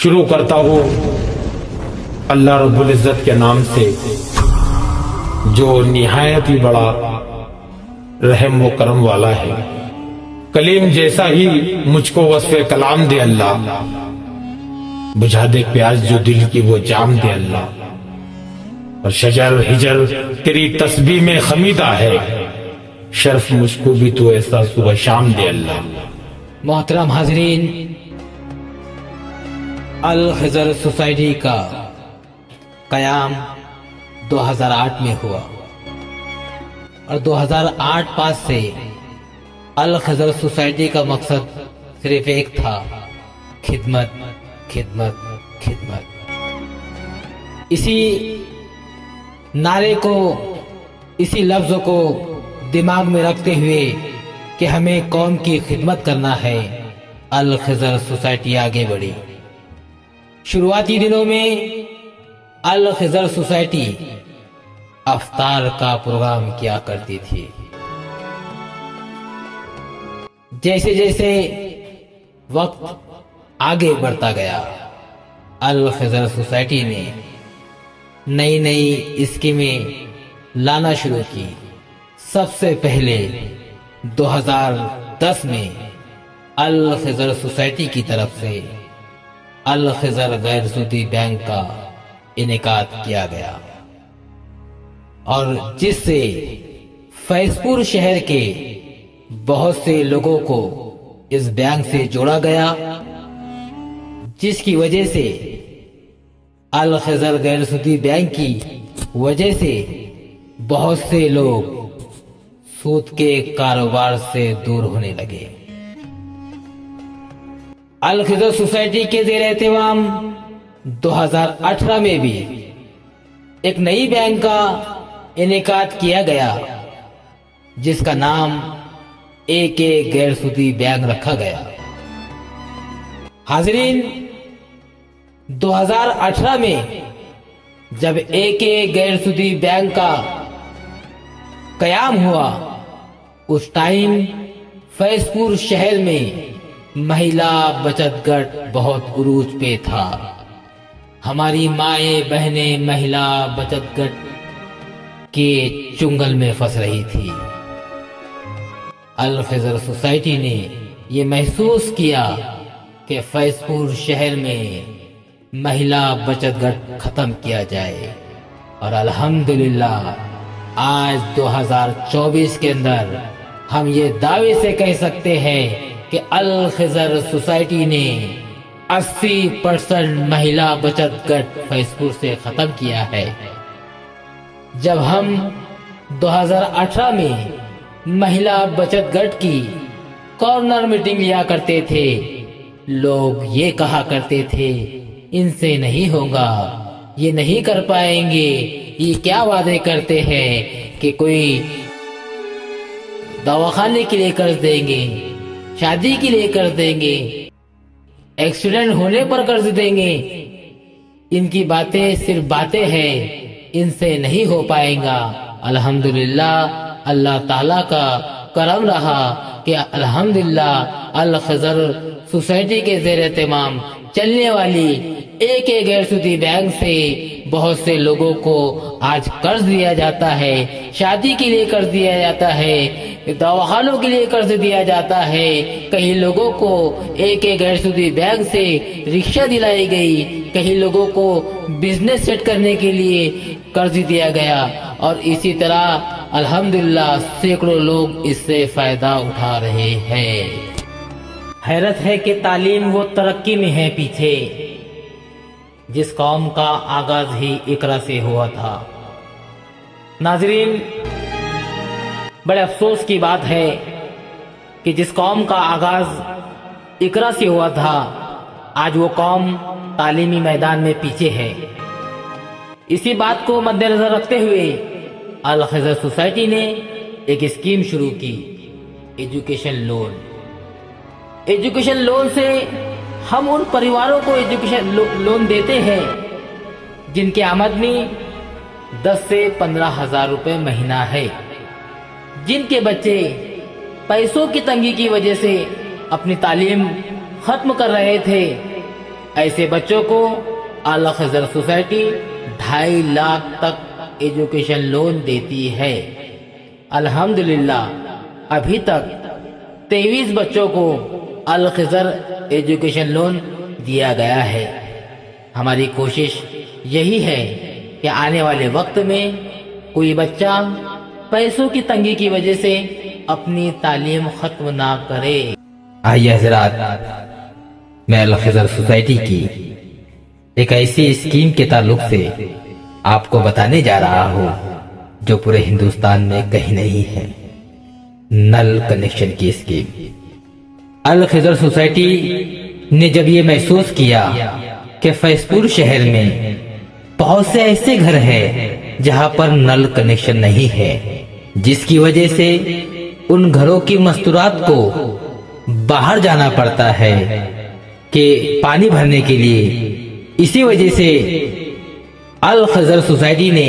شروع کرتا ہوں اللہ رب العزت کے نام سے جو نہایت ہی بڑا رحم و کرم والا ہے۔ کلیم جیسا ہی مجھ کو وصف کلام دے اللہ، بجھا دے پیاس جو دل کی وہ جام دے اللہ، اور شجر ہجر تیری تسبیح میں خمیدہ ہے، شرف مجھ کو بھی تو ایسا صبح شام دے اللہ۔ محترم حاضرین، الخضر سوسائٹی کا قیام 2008 میں ہوا اور 2008 پاس سے الخضر سوسائٹی کا مقصد صرف ایک تھا، خدمت خدمت خدمت۔ اسی نعرے کو، اسی لفظ کو دماغ میں رکھتے ہوئے کہ ہمیں قوم کی خدمت کرنا ہے، الخضر سوسائٹی آگے بڑھی۔ شروعاتی دنوں میں الخضر سوسائٹی افطار کا پروگرام کیا کرتی تھی۔ جیسے جیسے وقت آگے بڑھتا گیا، الخضر سوسائٹی نے نئی نئی اسکیمیں لانا شروع کی۔ سب سے پہلے 2010 میں الخضر سوسائٹی کی طرف سے الخضر غیر سودی بینک کا انعقاد کیا گیا، اور جس سے فیض پور شہر کے بہت سے لوگوں کو اس بینک سے جوڑا گیا، جس کی وجہ سے الخضر غیر سودی بینک کی وجہ سے بہت سے لوگ سود کے کاروبار سے دور ہونے لگے۔ الخضر سوسائٹی کے زیر اہتمام 2018 میں بھی ایک نئی بینک کا انعقاد کیا گیا، جس کا نام AK غیر سودی بینک رکھا گیا۔ حاضرین، 2018 میں جب AK غیر سودی بینک کا قیام ہوا، اس ٹائم فیض پور شہر میں مہیلا بچت گٹ بہت عروج پہ تھا۔ ہماری مائیں بہنیں مہیلا بچت گٹ کے چنگل میں پھنس رہی تھی۔ الخضر سوسائٹی نے یہ محسوس کیا کہ فیض پور شہر میں مہیلا بچت گٹ ختم کیا جائے، اور الحمدللہ آج 2024 کے اندر ہم یہ دعوے سے کہہ سکتے ہیں کہ الخضر سوسائٹی نے 80% مہیلا بچت گٹ فیض پور سے ختم کیا ہے۔ جب ہم 2018 میں مہیلا بچت گٹ کی کارنر میٹنگ لیا کرتے تھے، لوگ یہ کہا کرتے تھے ان سے نہیں ہوگا، یہ نہیں کر پائیں گے، یہ کیا وعدے کرتے ہیں کہ کوئی دواخانے کے لیے قرض دیں گے، شادی کے لیے قرض دیں گے، ایکسیڈنٹ ہونے پر قرض دیں گے، ان کی باتیں صرف باتیں ہیں، ان سے نہیں ہو پائیں گا۔ الحمدللہ اللہ تعالیٰ کا کرم رہا کہ الحمدللہ الخضر سوسائٹی کے زیر اہتمام چلنے والی AK غیر سودی بینک سے بہت سے لوگوں کو آج قرض دیا جاتا ہے، شادی کے لیے قرض دیا جاتا ہے، دواخانوں کے لیے قرض دیا جاتا ہے، کئی لوگوں کو AK غیر سودی بینک سے رکشہ دلائی گئی، کئی لوگوں کو بزنس سیٹ کرنے کے لیے قرض دیا گیا، اور اسی طرح الحمدللہ سینکڑوں لوگ اس سے فائدہ اٹھا رہے ہیں۔ حیرت ہے کہ تعلیم وہ ترقی میں ہے پیچھے جس قوم کا آغاز ہی اقرا سے ہوا تھا۔ ناظرین، بڑے افسوس کی بات ہے کہ جس قوم کا آغاز اقرا سے ہوا تھا، آج وہ قوم تعلیمی میدان میں پیچھے ہے۔ اسی بات کو مد نظر رکھتے ہوئے الخضر سوسائٹی نے ایک اسکیم شروع کی، ایجوکیشن لون۔ ایجوکیشن لون سے ہم ان پریواروں کو ایجوکیشن لون دیتے ہیں جن کی آمدنی 10 سے 15 ہزار روپے مہینہ ہے، جن کے بچے پیسوں کی تنگی کی وجہ سے اپنی تعلیم ختم کر رہے تھے، ایسے بچوں کو الخضر سوسائٹی 2.5 لاکھ تک ایجوکیشن لون دیتی ہے۔ الحمدللہ ابھی تک 23 بچوں کو الخضر ایجوکیشن لون دیا گیا ہے۔ ہماری کوشش یہی ہے کہ آنے والے وقت میں کوئی بچہ پیسوں کی تنگی کی وجہ سے اپنی تعلیم ختم نہ کرے۔ آئیے حضرات، میں الخضر سوسائٹی کی ایک ایسی اسکیم کے تعلق سے آپ کو بتانے جا رہا ہوں جو پورے ہندوستان میں کہیں نہیں ہے۔ نل کنیکشن کی اسکیم۔ الخضر سوسائٹی نے جب یہ محسوس کیا کہ فیض پور شہر میں بہت سے ایسے گھر ہیں جہاں پر نل کنیکشن نہیں ہے، جس کی وجہ سے ان گھروں کی مستورات کو باہر جانا پڑتا ہے کہ پانی بھرنے کے لیے، اسی وجہ سے الخضر سوسائٹی نے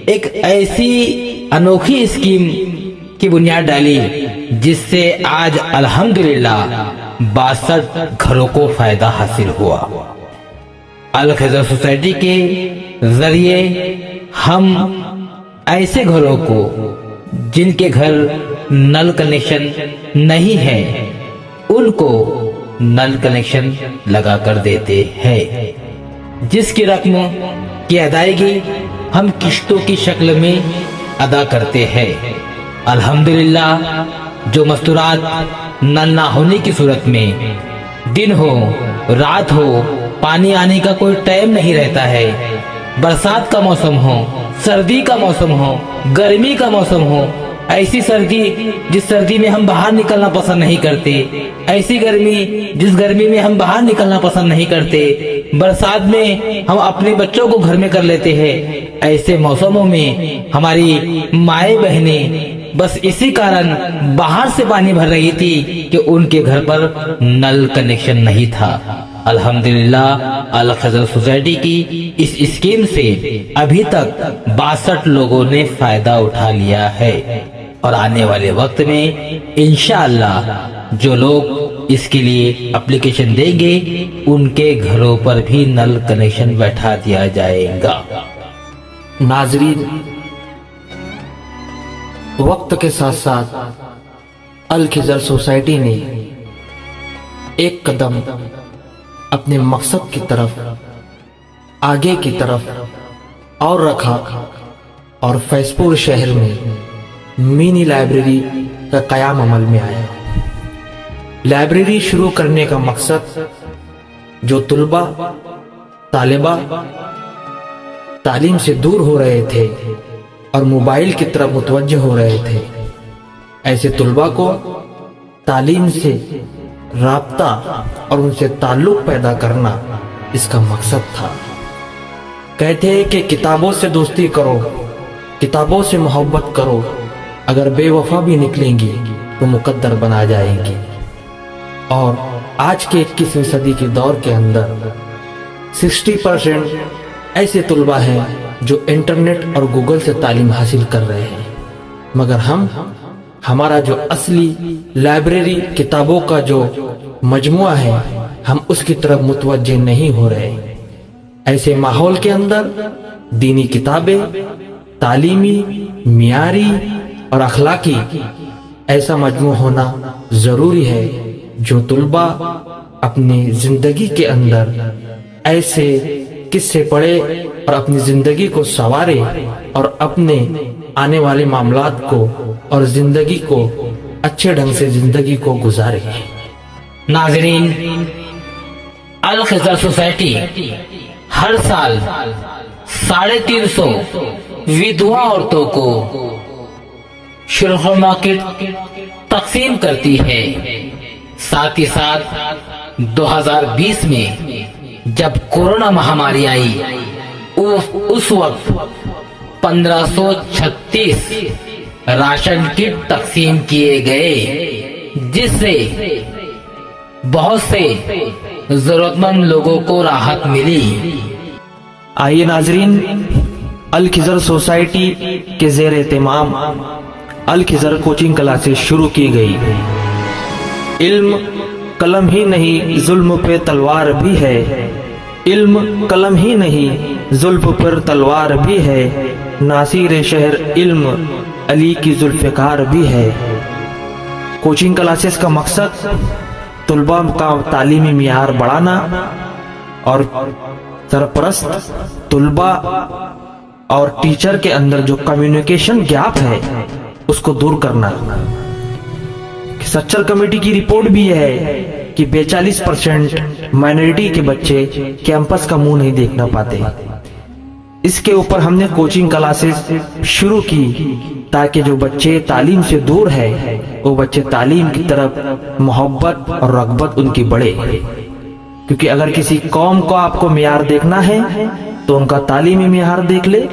ایک ایسی انوکھی اسکیم کی بنیاد ڈالی جس سے آج الحمدللہ 62 گھروں کو فائدہ حاصل ہوا۔ الخضر سوسائٹی کے ذریعے ہم ایسے گھروں کو جن کے گھر نل کنیکشن نہیں ہے ان کو نل کنیکشن لگا کر دیتے ہیں، جس کی رقم کی ادائیگی ہم قسطوں کی شکل میں ادا کرتے ہیں۔ الحمدللہ جو مستورات نل نہ ہونے کی صورت میں دن ہو رات ہو پانی آنے کا کوئی ٹائم نہیں رہتا ہے، برسات کا موسم ہو، سردی کا موسم ہو، گرمی کا موسم ہو، ایسی سردی جس سردی میں ہم باہر نکلنا پسند نہیں کرتے، ایسی گرمی جس گرمی میں ہم باہر نکلنا پسند نہیں کرتے، برسات میں ہم اپنے بچوں کو گھر میں کر لیتے ہیں، ایسے موسموں میں ہماری مائیں بہنیں بس اسی کارن باہر سے پانی بھر رہی تھی کہ ان کے گھر پر نل کنیکشن نہیں تھا۔ الحمدللہ الخضر سوسائٹی کی اس اسکیم سے ابھی تک 62 لوگوں نے فائدہ اٹھا لیا ہے، اور آنے والے وقت میں انشاءاللہ جو لوگ اس کے لیے اپلیکیشن دیں گے ان کے گھروں پر بھی نل کنیکشن بیٹھا دیا جائے گا۔ ناظرین، وقت کے ساتھ ساتھ الخضر سوسائٹی نے ایک قدم اپنے مقصد کی طرف آگے کی طرف اور رکھا، اور فیض پور شہر میں منی لائبریری کا قیام عمل میں آیا۔ لائبریری شروع کرنے کا مقصد جو طلبہ طالبہ تعلیم سے دور ہو رہے تھے اور موبائل کی طرف متوجہ ہو رہے تھے، ایسے طلبہ کو تعلیم سے رابطہ اور ان سے تعلق پیدا کرنا اس کا مقصد تھا۔ کہتے ہیں کہ کتابوں سے دوستی کرو، کتابوں سے محبت کرو، اگر بے وفا بھی نکلیں گی تو مقدر بنا جائیں گی۔ اور آج کے 21ویں صدی کے دور کے اندر 60% ایسے طلبہ ہیں جو انٹرنیٹ اور گوگل سے تعلیم حاصل کر رہے ہیں، مگر ہمارا جو اصلی لائبریری کتابوں کا جو مجموعہ ہے ہم اس کی طرف متوجہ نہیں ہو رہے۔ ایسے ماحول کے اندر دینی کتابیں، تعلیمی، معیاری اور اخلاقی ایسا مجموعہ ہونا ضروری ہے جو طلبہ اپنی زندگی کے اندر ایسے قصے پڑھے اور اپنی زندگی کو سنوارے اور اپنے آنے والے معاملات کو اور زندگی کو اچھے ڈھنگ سے زندگی کو گزارے۔ ناظرین، الخضر سوسائٹی ہر سال 350 ودھوا عورتوں کو شرخرما کٹ تقسیم کرتی ہے۔ ساتھ ہی ساتھ 2020 میں جب کورونا مہاماری آئی اس وقت 1536 راشن کٹ تقسیم کیے گئے، جس سے بہت سے ضرورت مند لوگوں کو راحت ملی۔ آئیے ناظرین، الخضر سوسائٹی کے زیر اہتمام الخضر کوچنگ کلاسز شروع کی گئی۔ علم قلم ہی نہیں ظلم پہ تلوار بھی ہے، علم قلم ہی نہیں زلف پر تلوار بھی ہے، ناصر شہر علم علی کی ذوالفقار بھی ہے۔ کوچنگ کلاسز کا مقصد طلباء کا تعلیمی معیار بڑھانا اور سرپرست طلباء اور ٹیچر کے اندر جو کمیونیکیشن گیپ ہے اس کو دور کرنا۔ سچر کمیٹی کی رپورٹ بھی یہ ہے کہ 42% مائنورٹی کے بچے کیمپس کا منہ نہیں دیکھنا پاتے۔ اس کے اوپر ہم نے کوچنگ کلاسز شروع کی تاکہ جو بچے تعلیم سے دور ہے وہ بچے تعلیم کی طرف محبت اور رغبت ان کی بڑھے، کیونکہ اگر کسی قوم کو آپ کو معیار دیکھنا ہے تو ان کا تعلیمی معیار دیکھ لے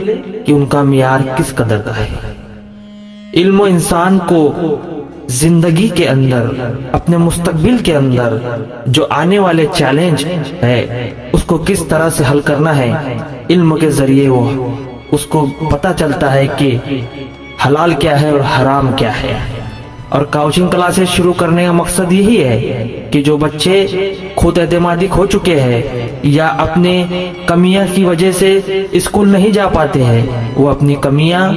کہ ان کا معیار کس قدر کا ہے۔ علم و انسان کو زندگی کے اندر، اپنے مستقبل کے اندر جو آنے والے چیلنج ہے اس کو کس طرح سے حل کرنا ہے، علم کے ذریعے وہ اس کو پتہ چلتا ہے کہ حلال کیا ہے اور حرام کیا ہے۔ اور کوچنگ کلاسز شروع کرنے کا مقصد یہی ہے کہ جو بچے خود اعتمادی کھو چکے ہیں یا اپنے کمیاں کی وجہ سے اسکول نہیں جا پاتے ہیں، وہ اپنی کمیاں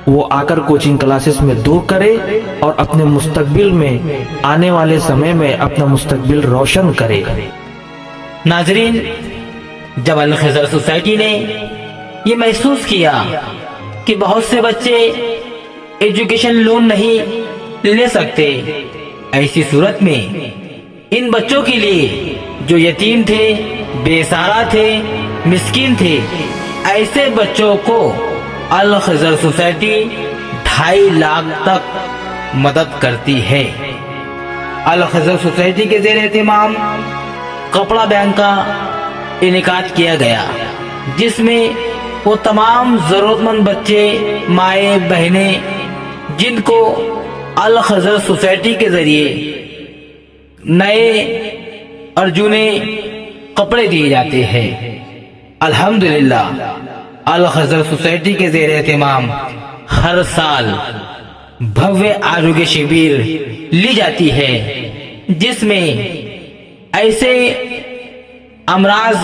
وہ آ کر کوچنگ کلاسز میں دور کرے اور اپنے مستقبل میں آنے والے سمے میں اپنا مستقبل روشن کرے۔ ناظرین، جب الخضر سوسائٹی نے یہ محسوس کیا کہ بہت سے بچے ایجوکیشن لون نہیں لے سکتے، ایسی صورت میں ان بچوں کے لیے جو یتیم تھے، بے سہارا تھے، مسکین تھے، ایسے بچوں کو الخضر سوسائٹی 2.5 لاکھ تک مدد کرتی ہے۔ الخضر سوسائٹی کے زیر اہتمام کپڑا بینک کا انعقاد کیا گیا، جس میں وہ تمام ضرورت مند بچے، مائیں بہنیں جن کو الخضر سوسائٹی کے ذریعے نئے اور جونے کپڑے دیے جاتے ہیں۔ الحمدللہ الخضر سوسائٹی کے زیر اہتمام ہر سال بھویہ آروگیہ شبیر لی جاتی ہے، جس میں ایسے امراض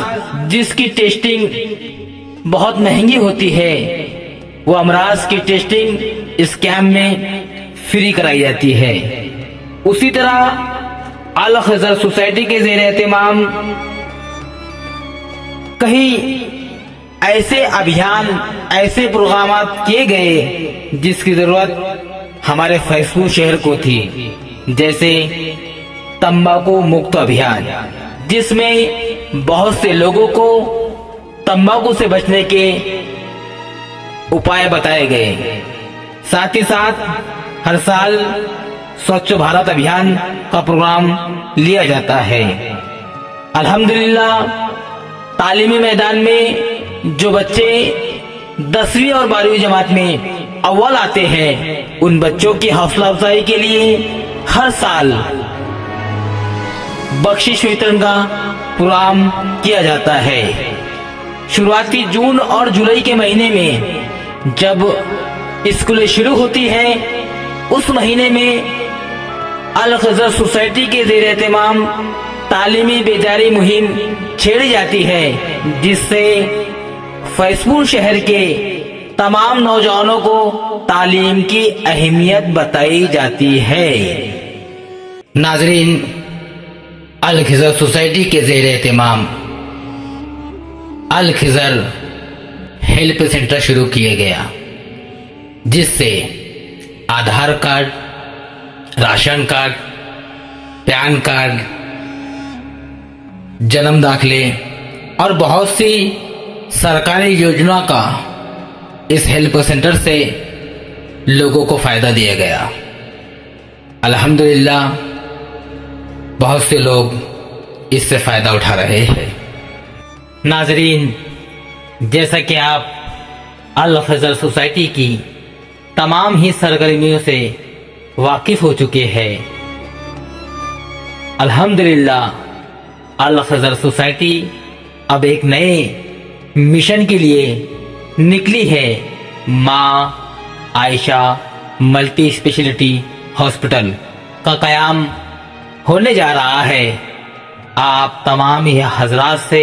جس کی ٹیسٹنگ بہت مہنگی ہوتی ہے، وہ امراض کی ٹیسٹنگ اس کیمپ میں فری کرائی جاتی ہے۔ اسی طرح الخضر سوسائٹی کے زیر اہتمام کہیں ایسے ابھیان، ایسے پروگرامات کیے گئے جس کی ضرورت ہمارے فیض پور شہر کو تھی، جیسے تمباکو مکت ابھیان، جس میں بہت سے لوگوں کو تمباکو سے بچنے کے اپائے بتائے گئے۔ ساتھ ہی ساتھ ہر سال سوچھ بھارت ابھیان کا پروگرام لیا جاتا ہے۔ الحمدللہ تعلیمی میدان میں جو بچے 10ویں اور 12ویں جماعت میں اول آتے ہیں، ان بچوں کی حوصلہ افزائی کے لیے ہر سال بخشش وترن کا پروگرام کیا جاتا ہے۔ شروعاتی جون اور جولائی کے مہینے میں جب اسکولیں شروع ہوتی ہیں، اس مہینے میں الخضر سوسائٹی کے زیر اہتمام تعلیمی بیداری مہم چھیڑی جاتی ہے، جس سے فیض پور شہر کے تمام نوجوانوں کو تعلیم کی اہمیت بتائی جاتی ہے۔ ناظرین، الخضر سوسائٹی کے زیر اہتمام الخضر ہیلپ سینٹر شروع کیا گیا، جس سے Aadhaar card, ration card, PAN card, جنم داخلے اور بہت سی سرکاری یوجنا کا اس ہیلپ سینٹر سے لوگوں کو فائدہ دیا گیا۔ الحمدللہ بہت سے لوگ اس سے فائدہ اٹھا رہے ہیں۔ ناظرین، جیسا کہ آپ الخضر سوسائٹی کی تمام ہی سرگرمیوں سے واقف ہو چکے ہیں، الحمدللہ الخضر سوسائٹی اب ایک نئے مشن کے لیے نکلی ہے۔ ماں عائشہ ملٹی اسپیشلٹی ہاسپٹل کا قیام ہونے جا رہا ہے۔ آپ تمام ہی حضرات سے